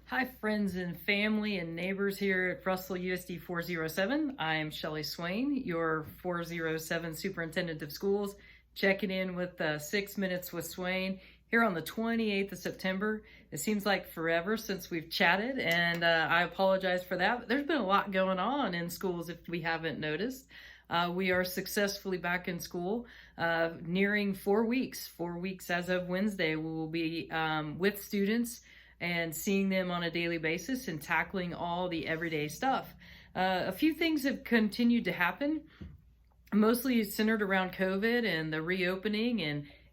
Hi, friends and family and neighbors here at Russell USD 407. I am Shelley Swayne, your 407 Superintendent of Schools, checking in with 6 Minutes with Swayne here on the 28th of September. It seems like forever since we've chatted, and I apologize for that. But there's been a lot going on in schools if we haven't noticed. We are successfully back in school, nearing 4 weeks. 4 weeks as of Wednesday. We will be with students and seeing them on a daily basis and tackling all the everyday stuff. A few things have continued to happen, mostly centered around COVID and the reopening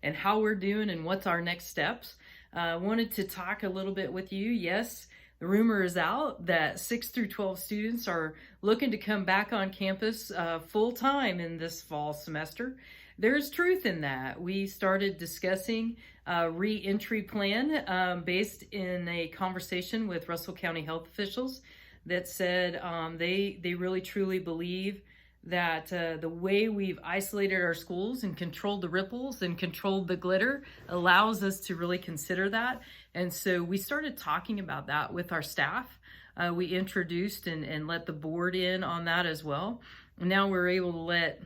and how we're doing and what's our next steps. Wanted to talk a little bit with you. Yes, the rumor is out that 6 through 12 students are looking to come back on campus full time in this fall semester. There's truth in that. We started discussing a re-entry plan based in a conversation with Russell County health officials that said they really truly believe that the way we've isolated our schools and controlled the ripples and controlled the glitter allows us to really consider that. And so we started talking about that with our staff. We introduced and let the board in on that as well. And now we're able to let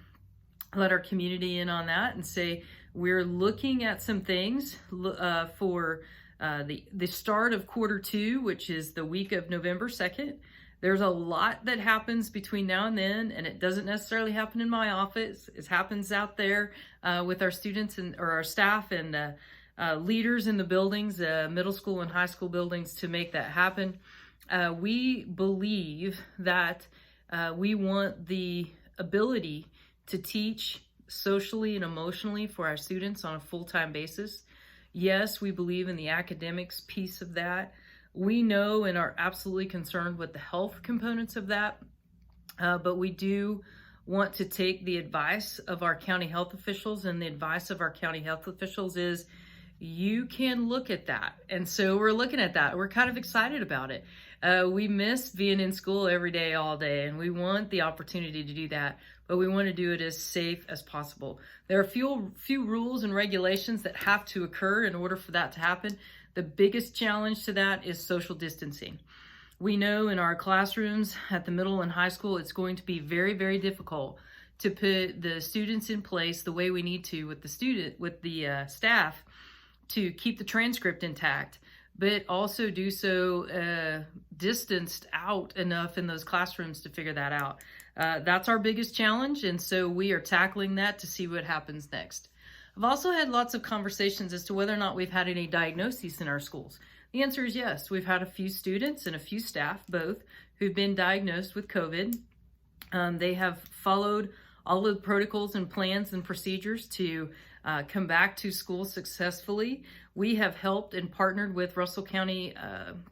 our community in on that and say we're looking at some things for the start of Q2, which is the week of November 2nd. There's a lot that happens between now and then, and it doesn't necessarily happen in my office. It happens out there with our students or our staff and leaders in the buildings, middle school and high school buildings, to make that happen. We believe that we want the ability to teach socially and emotionally for our students on a full-time basis. Yes, we believe in the academics piece of that. We know and are absolutely concerned with the health components of that, but we do want to take the advice of our county health officials, and the advice of our county health officials is you can look at that. And so we're looking at that. We're kind of excited about it. We miss being in school every day, all day, and we want the opportunity to do that, but we want to do it as safe as possible. There are few rules and regulations that have to occur in order for that to happen. The biggest challenge to that is social distancing. We know in our classrooms at the middle and high school, it's going to be very, very difficult to put the students in place the way we need to with the staff to keep the transcript intact, but also do so distanced out enough in those classrooms to figure that out. That's our biggest challenge, and so we are tackling that to see what happens next. I've also had lots of conversations as to whether or not we've had any diagnoses in our schools. The answer is yes. We've had a few students and a few staff, both, who've been diagnosed with COVID. They have followed all of the protocols and plans and procedures to come back to school successfully. We have helped and partnered with Russell County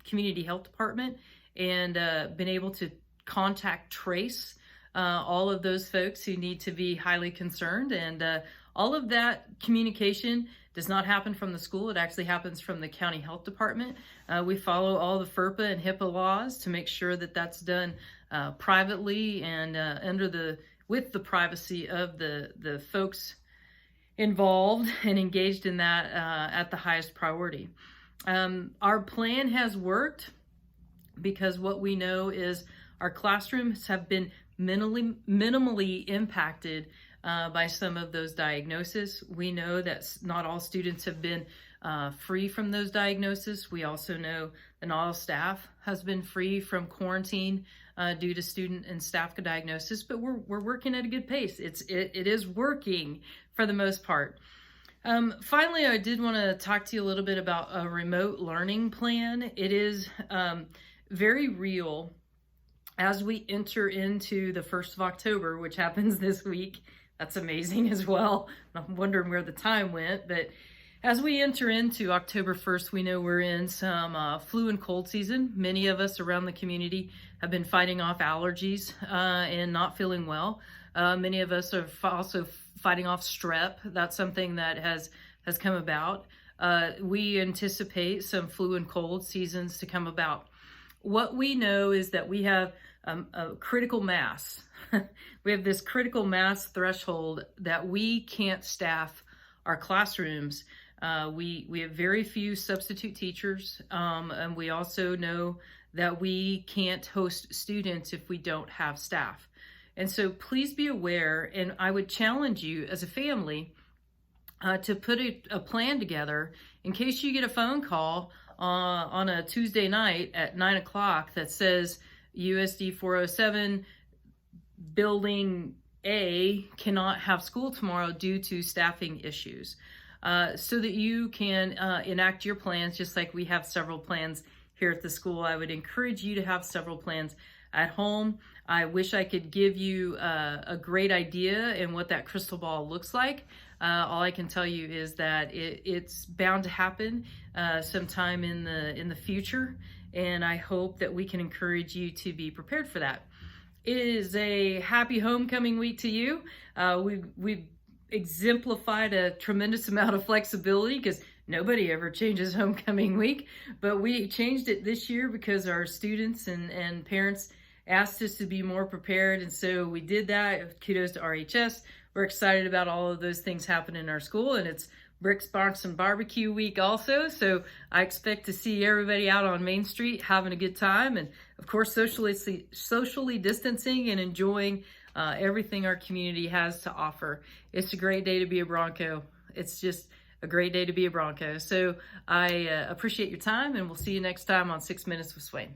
Community Health Department and been able to contact trace all of those folks who need to be highly concerned. And all of that communication does not happen from the school. It actually happens from the county health department. We follow all the FERPA and HIPAA laws to make sure that that's done privately and with the privacy of the folks involved and engaged in that at the highest priority. Our plan has worked because what we know is our classrooms have been minimally impacted by some of those diagnoses. We know that not all students have been free from those diagnoses. We also know that not all staff has been free from quarantine due to student and staff diagnosis, but we're working at a good pace. It is working for the most part. Finally, I did want to talk to you a little bit about a remote learning plan. It is very real as we enter into the 1st of October, which happens this week. That's amazing as well. I'm wondering where the time went, but as we enter into October 1st, we know we're in some flu and cold season. Many of us around the community have been fighting off allergies and not feeling well. Many of us are also fighting off strep. That's something that has come about. We anticipate some flu and cold seasons to come about. What we know is that we have a critical mass. We have this critical mass threshold that we can't staff our classrooms We have very few substitute teachers, and we also know that we can't host students if we don't have staff. And so please be aware, and I would challenge you as a family to put a plan together in case you get a phone call on a Tuesday night at 9 o'clock that says USD 407 building A cannot have school tomorrow due to staffing issues, so that you can enact your plans just like we have several plans here at the school. I would encourage you to have several plans at home. I wish I could give you a great idea and what that crystal ball looks like. All I can tell you is that it's bound to happen sometime in the future, and I hope that we can encourage you to be prepared for that. It is a happy homecoming week to you. We've exemplified a tremendous amount of flexibility because nobody ever changes homecoming week, but we changed it this year because our students and parents asked us to be more prepared, and so we did that. Kudos to RHS. We're excited about all of those things happening in our school, and it's Bricks, Barks, and Barbecue week also, so I expect to see everybody out on Main Street having a good time, and of course socially distancing and enjoying everything our community has to offer. It's a great day to be a Bronco. It's just a great day to be a Bronco. So I appreciate your time, and we'll see you next time on 6 Minutes with Swayne.